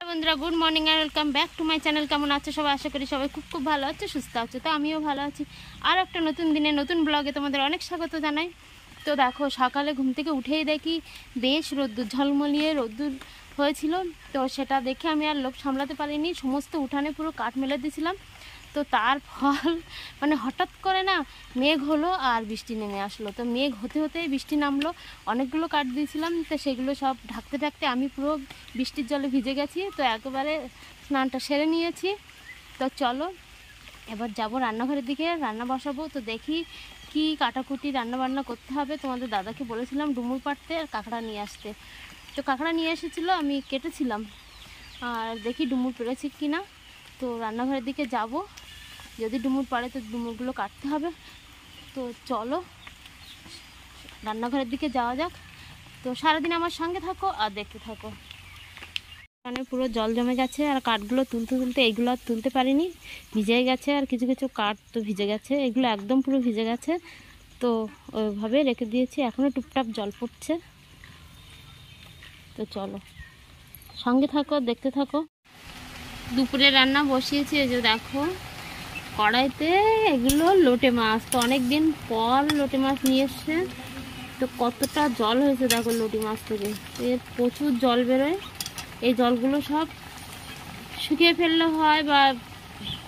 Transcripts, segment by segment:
বন্ধুরা, good morning আর welcome back to my channel. কেমন আছো সবাই? আশা করি সবাই খুব খুব ভালো আছে, সুস্থ আছে। তো আমিও ভালো আছি। আর একটা নতুন দিনে নতুন ব্লগে তোমাদের অনেক স্বাগত জানাই। তো দেখো, সকালে ঘুম থেকে উঠেই দেখি বেশ রোদ্দুর, ঝলমলিয়ে রোদ্দুর হয়েছিল। তো সেটা দেখে আমি আর লোভ সামলাতে পারিনি, সমস্ত উঠানে পুরো কাঠ মেলে দিয়েছিলাম। তো তার ফল মানে হঠাৎ করে না মেঘ হলো আর বৃষ্টি নেমে আসলো। তো মেঘ হতে হতে বৃষ্টি নামলো। অনেকগুলো কাঠ দিয়েছিলাম, তো সেগুলো সব ঢাকতে ঢাকতে আমি পুরো বৃষ্টির জলে ভিজে গেছি। তো একেবারে স্নানটা সেরে নিয়েছি। তো চলো এবার যাব রান্নাঘরের দিকে, রান্না বসাবো। তো দেখি কি কাটাকুটি রান্না বান্না করতে হবে। তোমাদের দাদাকে বলেছিলাম ডুমুর পাড়তে আর কাঁকড়া নিয়ে আসতে। তো কাঁকড়া নিয়ে এসেছিলো, আমি কেটেছিলাম। আর দেখি ডুমুর পেরেছি কি না। তো রান্নাঘরের দিকে যাব, যদি ডুমুর পাড়ে তো ডুমুরগুলো কাটতে হবে। তো চলো রান্নাঘরের দিকে যাওয়া যাক। তো সারাদিন আমার সঙ্গে থাকো আর দেখতে থাকো। এখানে পুরো জল জমে গেছে, আর কাঠগুলো তুলতে তুলতে এইগুলো আর তুলতে পারিনি, ভিজে গেছে। আর কিছু কিছু কাঠ তো ভিজে গেছে, এগুলো একদম পুরো ভিজে গেছে। তো ওইভাবে রেখে দিয়েছি, এখনও টুপটাপ জল পড়ছে। তো চলো সঙ্গে থাকো, দেখতে থাকো। দুপুরে রান্না বসিয়েছি, এই যে দেখো কড়াইতে এগুলো লোটে মাছ। তো অনেক দিন পর লোটে মাছ নিয়ে এসছে। তো কতটা জল হয়েছে দেখো লোটে মাছ থেকে, এর প্রচুর জল বেরোয়। এই জলগুলো সব শুকিয়ে ফেললে হয় বা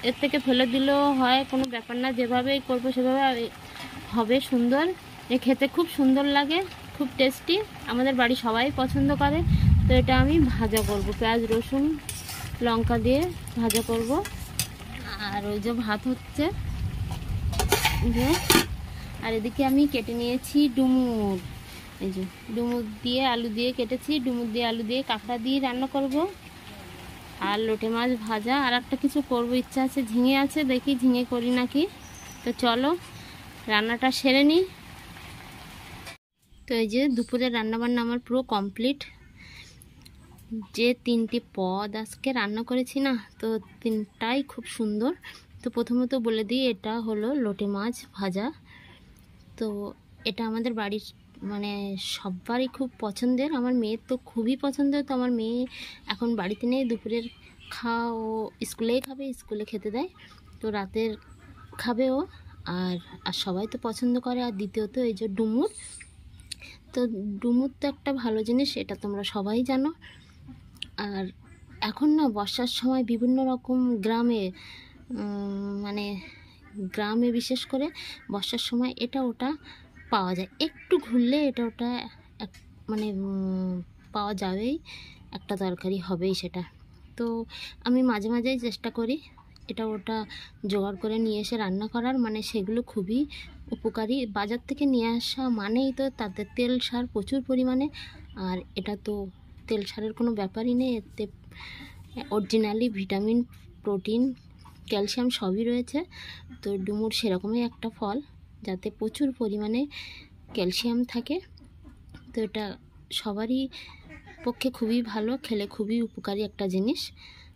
এর থেকে ফেলে দিলেও হয়, কোনো ব্যাপার না। যেভাবে করবো সেভাবে হবে সুন্দর। এ খেতে খুব সুন্দর লাগে, খুব টেস্টি, আমাদের বাড়ি সবাই পছন্দ করে। তো এটা আমি ভাজা করব, পেঁয়াজ রসুন লঙ্কা দিয়ে ভাজা করব। আর ওই যে ভাত হচ্ছে যে, আর এদিকে আমি কেটে নিয়েছি ডুমুর। এই যে ডুমুর দিয়ে আলু দিয়ে কেটেছি, ডুমুর দিয়ে আলু দিয়ে কাঁকড়া দিয়ে রান্না করব। আর লোটে মাছ ভাজা, আর একটা কিছু করবো ইচ্ছা আছে, ঝিঙে আছে, দেখি ঝিঙে করি নাকি। তো চলো রান্নাটা সেরে নিই। তো এই যে দুপুরের রান্নাবান্না আমার পুরো কমপ্লিট। যে 3টি পদ আজকে রান্না করেছি না, তো 3টাই খুব সুন্দর। তো প্রথমত বলে দিই, এটা হলো লোটে মাছ ভাজা। তো এটা আমাদের বাড়ির মানে সবারই খুব পছন্দের, আমার মেয়ের তো খুবই পছন্দের। তো আমার মেয়ে এখন বাড়িতে নেই, দুপুরের ও স্কুলেই খাবে, স্কুলে খেতে দেয়। তো রাতের খাবে ও। আর সবাই তো পছন্দ করে। আর দ্বিতীয়ত এই যে ডুমুর। তো ডুমুর তো একটা ভালো জিনিস, এটা তোমরা সবাই জানো। আর এখন না বর্ষার সময় বিভিন্ন রকম গ্রামে মানে গ্রামে বিশেষ করে বর্ষার সময় এটা ওটা পাওয়া যায়। একটু ঘুরলে এটা ওটা মানে পাওয়া যাবেই, একটা তরকারি হবেই সেটা। তো আমি মাঝে মাঝেই চেষ্টা করি এটা ওটা জোগাড় করে নিয়ে এসে রান্না করার, মানে সেগুলো খুবই উপকারী। বাজার থেকে নিয়ে আসা মানেই তো তাতে তেল সার প্রচুর পরিমাণে, আর এটা তো তেল সারের কোনো ব্যাপারই নেই। এতে অরিজিনালি ভিটামিন, প্রোটিন, ক্যালসিয়াম সবই রয়েছে। তো ডুমুর সেরকমই একটা ফল যাতে প্রচুর পরিমাণে ক্যালসিয়াম থাকে। তো এটা সবারই পক্ষে খুবই ভালো, খেলে খুবই উপকারী একটা জিনিস।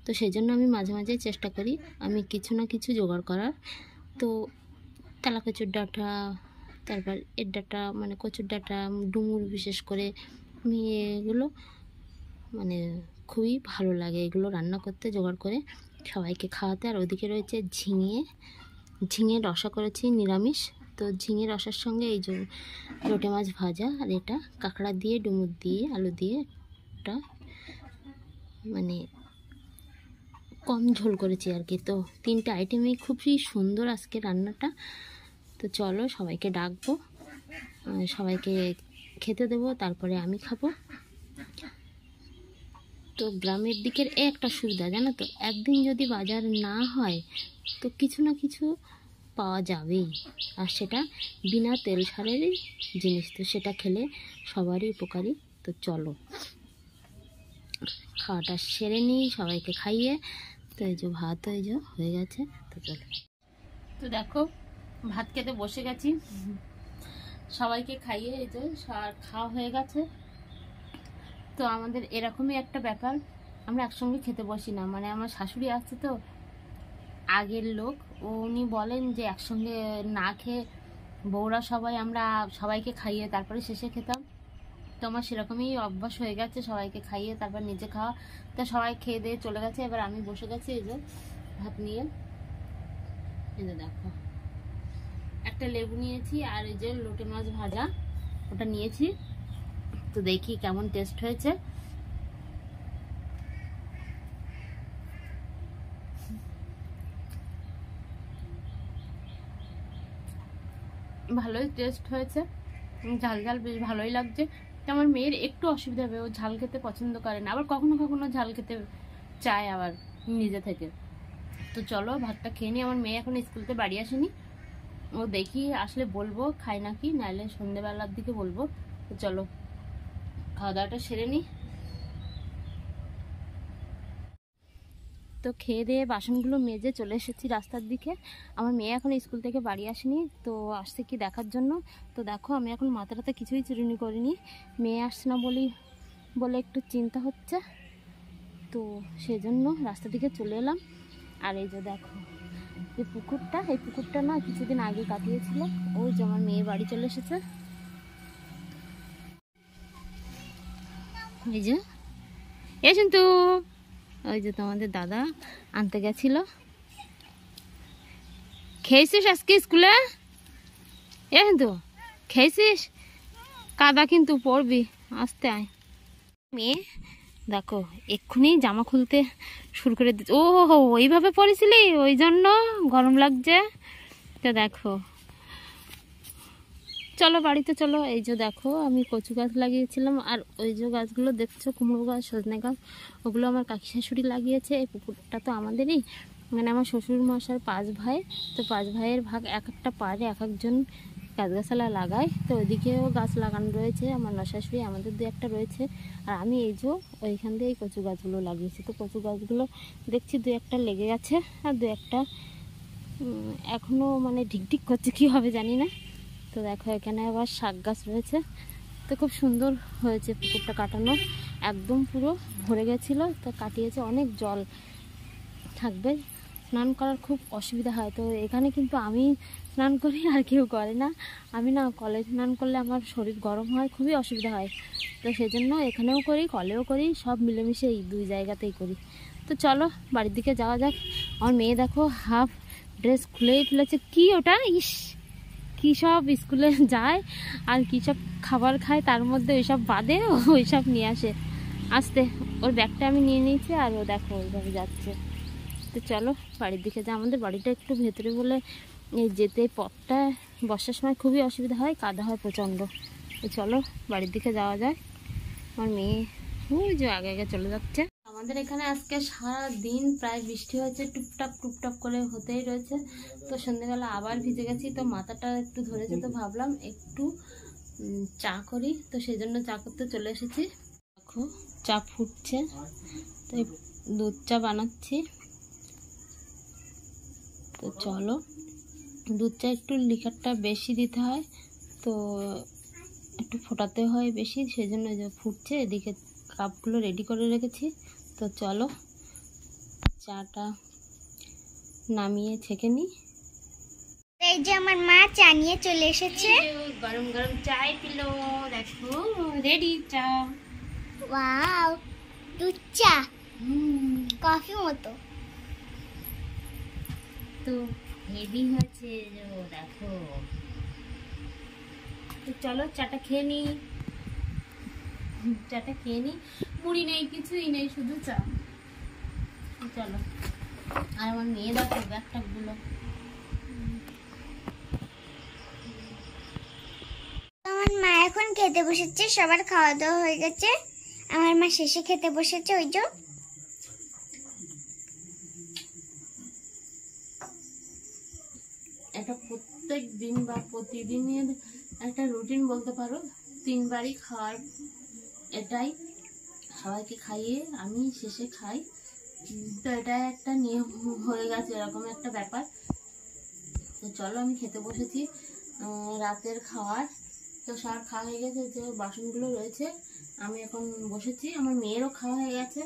তো সেই জন্য আমি মাঝে মাঝে চেষ্টা করি আমি কিছু না কিছু জোগাড় করার। তো তেলাকচুর ডাঁটা, তারপর এর ডাঁটা মানে কচুর ডাঁটা, ডুমুর বিশেষ করে আমি এগুলো মানে খুবই ভালো লাগে এগুলো রান্না করতে, জোগাড় করে সবাইকে খাওয়াতে। আর ওদিকে রয়েছে ঝিঙে রসা করেছি নিরামিষ। তো ঝিঙে রসার সঙ্গে এই যে লোটে মাছ ভাজা, আর এটা কাঁকড়া দিয়ে ডুমুর দিয়ে আলু দিয়ে একটা মানে কম ঝোল করেছি আর কি। তো 3টে আইটেমই খুবই সুন্দর আজকে রান্নাটা। তো চলো সবাইকে ডাকবো, সবাইকে খেতে দেবো, তারপরে আমি খাবো। তো গ্রামের দিকের একটা সুবিধা জানো তো, একদিন যদি বাজার না হয় তো কিছু না কিছু পাওয়া যাবেই, আর সেটা বিনা তেল সারেরই জিনিস। তো সেটা খেলে সবারই উপকারী। তো চলো খাওয়াটা সেরে নিই, সবাইকে খাইয়ে। তো এই যে ভাত হয়ে গেছে। তো চলো, তো দেখো ভাত খেতে বসে গেছি, সবাইকে খাইয়ে এই যে খাওয়া হয়ে গেছে। তো আমাদের এরকমই একটা ব্যাপার, আমরা একসঙ্গে খেতে বসি না। মানে আমার শাশুড়ি আসছে তো আগের লোক, উনি বলেন যে একসঙ্গে না খেয়ে বউরা সবাই আমরা সবাইকে খাইয়ে তারপরে শেষে খেতাম। তো আমার সেরকমই অভ্যাস হয়ে গেছে সবাইকে খাইয়ে তারপর নিজে খাওয়া। তো সবাই খেয়ে দিয়ে চলে গেছে, এবার আমি বসে গেছি এই যে ভাত নিয়ে। এই যে দেখো একটা লেবু নিয়েছি আর এই যে লোটে মাছ ভাজা ওটা নিয়েছি। তো দেখি কেমন টেস্ট হয়েছে। ভালোই টেস্ট হয়েছে, ঝাল ঝাল বেশ ভালোই লাগছে। তো আমার মেয়ের একটু অসুবিধা হবে, ও ঝাল খেতে পছন্দ করে না, আবার কখনো কখনো ঝাল খেতে চায় আবার নিজে থেকে। তো চলো ভাতটা খেয়ে নিই। আমার মেয়ে এখন স্কুলতে বাড়ি আসেনি, ও দেখি আসলে বলবো খাই নাকি, নাহলে সন্ধ্যেবেলার দিকে বলবো। তো চলো খাওয়া দাওয়াটা সেরে নিই। তো খেয়ে দিয়ে বাসনগুলো মেজে চলে এসেছি রাস্তার দিকে। আমার মেয়ে এখন স্কুল থেকে বাড়ি আসেনি, তো আসছে কি দেখার জন্য। তো দেখো আমি এখন মাথাটাতে কিছুই চুরুনি করিনি, মেয়ে আসছে না বলে একটু চিন্তা হচ্ছে, তো সেজন্য রাস্তা দিকে চলে এলাম। আর এই যে দেখো এই পুকুরটা না কিছুদিন আগে কাটিয়েছিল, ওই যে আমার মেয়ে বাড়ি চলে এসেছে। এই যে কিন্তু ওই যে তোমাদের দাদা আনতে গেছিল। খেয়েছিস আজকে স্কুলে? কিন্তু খেয়েছিস? কাদা কিন্তু পড়বি, আসতে আয়। মেয়ে দেখো এক্ষুনি জামা খুলতে শুরু করে দিচ্ছে। ও ওইভাবে পড়েছিলি, ওই জন্য গরম লাগছে। তো দেখো চলো বাড়িতে চলো। এই যে দেখো আমি কচু গাছ লাগিয়েছিলাম, আর ওই যে গাছগুলো দেখছো কুমড়ো গাছ, সজনে গাছ, ওগুলো আমার কাকি শাশুড়ি লাগিয়েছে। এই পুকুরটা তো আমাদেরই, মানে আমার শ্বশুর মশার 5 ভাই, তো 5 ভাইয়ের ভাগ এক একটা পাড়ে এক একজন গাছগাছালা লাগায়। তো ওইদিকেও গাছ লাগানো রয়েছে, আমার নশাশুড়ি, আমাদের 2-1টা রয়েছে। আর আমি এই যে ওইখান দিয়ে এই কচু গাছগুলো লাগিয়েছি। তো কচু গাছগুলো দেখছি 2-1টা লেগে গেছে, আর 2-1টা এখনও মানে ঢিকঢিক করছে, কী হবে জানি না। তো দেখো এখানে আবার শাক গাছ রয়েছে। তো খুব সুন্দর হয়েছে পুকুরটা কাটানো, একদম পুরো ভরে গেছিলো, তো কাটিয়েছে। অনেক জল থাকবে, স্নান করার খুব অসুবিধা হয়। তো এখানে কিন্তু আমি স্নান করি, আর কেউ করে না। আমি না কলে স্নান করলে আমার শরীর গরম হয়, খুবই অসুবিধা হয়। তো সেজন্য এখানেও করি, কলেও করি, সব মিলেমিশে এই 2 জায়গাতেই করি। তো চলো বাড়ির দিকে যাওয়া যাক। আমার মেয়ে দেখো হাফ ড্রেস খুলেই ফেলেছে। কি ওটা? ইস, কী সব স্কুলে যায় আর কী সব খাবার খায়, তার মধ্যে ওইসব বাদে ওইসব নিয়ে আসে। আসতে ওর ব্যাগটা আমি নিয়ে নিয়েছি, আর ও দেখো ওইভাবে যাচ্ছে। তো চলো বাড়ির দিকে যা। আমাদের বাড়িটা একটু ভেতরে বলে এই যেতে পথটা বর্ষার সময় খুবই অসুবিধা হয়, কাদা হয় প্রচণ্ড। তো চলো বাড়ির দিকে যাওয়া যায়। আমার মেয়ে ওই যে আগে আগে চলে যাচ্ছে। আমাদের এখানে আজকে সারা দিন প্রায় বৃষ্টি হয়েছে, টুপটাপ করে হতেই রয়েছে। তো সন্ধ্যেবেলা আবার ভিজে গেছি, তো মাথাটা একটু ধরেছে, তো ভাবলাম একটু চা করি, তো সেই জন্য চা করতে চলে এসেছি। দেখো চা ফুটছে, তাই দুধ চা বানাচ্ছি। তো চলো, দুধ চা একটু লিকারটা বেশি দিতে হয়, তো একটু ফোটাতে হয় বেশি, সেই জন্য যে ফুটছে। এদিকে কাপগুলো রেডি করে রেখেছি। তো চলো চাটা নামিয়ে ছেঁকে নিই। এই যে আমার মা চা নিয়ে চলে এসেছে, গরম গরম চাই পিলো, দেখো রেডি চা। ওয়াও, দুধ চা, কফি মতো। তো হেভি হয়েছে দেখো। তো চলো চাটা খেয়ে নিই, মুড়ি নেই, কিছুই নেই, শুধু চা। চলো। আর আমার মেয়ে দেখো ব্যাগটাগুলো। আমার মা এখন খেতে বসেছে, সবার খাওয়া দাওয়া হয়ে গেছে। আমার মা শেষে খেতে বসেছে, ওই যে। এটা প্রত্যেক দিন বা প্রতিদিনের একটা রুটিন বলতে পারো, 3 বারই খাওয়ার, এটাই সবাইকে খাইয়ে আমি শেষে খাই। তো এটা একটা নিয়ম হয়ে গেছে, এরকম একটা ব্যাপার। তো চলো আমি খেতে বসেছি রাতের খাওয়ার। তো সবার খাওয়া হয়ে গেছে, যে বাসনগুলো রয়েছে আমি এখন বসেছি। আমার মেয়েরও খাওয়া হয়ে গেছে,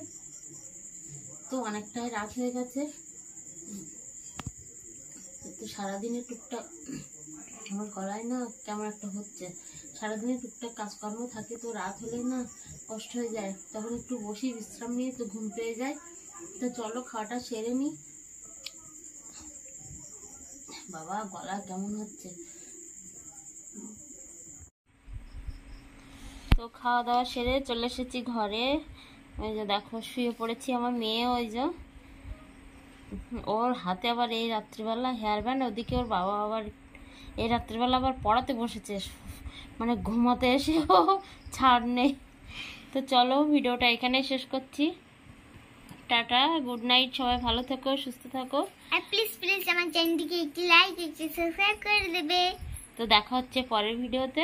তো অনেকটাই রাত হয়ে গেছে। তো সারাদিনের টুকটাক আমার গলায় না কেমন একটা হচ্ছে, সারাদিনে টুকটাক কাজকর্ম থাকে, তো রাত হলে না কষ্ট হয়ে যায়, তখন একটু বসি বিশ্রাম নিয়ে তো ঘুম পেয়ে যায়। তো চলো খাওয়াটা সেরে নিই। বাবা গলা কেমন হচ্ছে। তো খাওয়া দাওয়া সেরে চলে এসেছি ঘরে। ওই যে দেখো শুয়ে পড়েছি, আমার মেয়ে ওই যে ওর হাতে আবার এই রাত্রিবেলা হেয়ার ব্যান্ড, ওদিকে ওর বাবা আবার এই রাত্রিবেলা আবার পড়াতে বসেছে, মানে ঘুমাতে এসেও ছাড় নেই। তো চলো ভিডিওটা এখানে শেষ করছি। টাটা, গুড নাইট, সবাই ভালো থেকো, সুস্থ থাকো। আর প্লিজ প্লিজ আমার চ্যানেলটিকে একটি লাইক একটি সাবস্ক্রাইব করে দেবে। তো দেখা হচ্ছে পরের ভিডিওতে।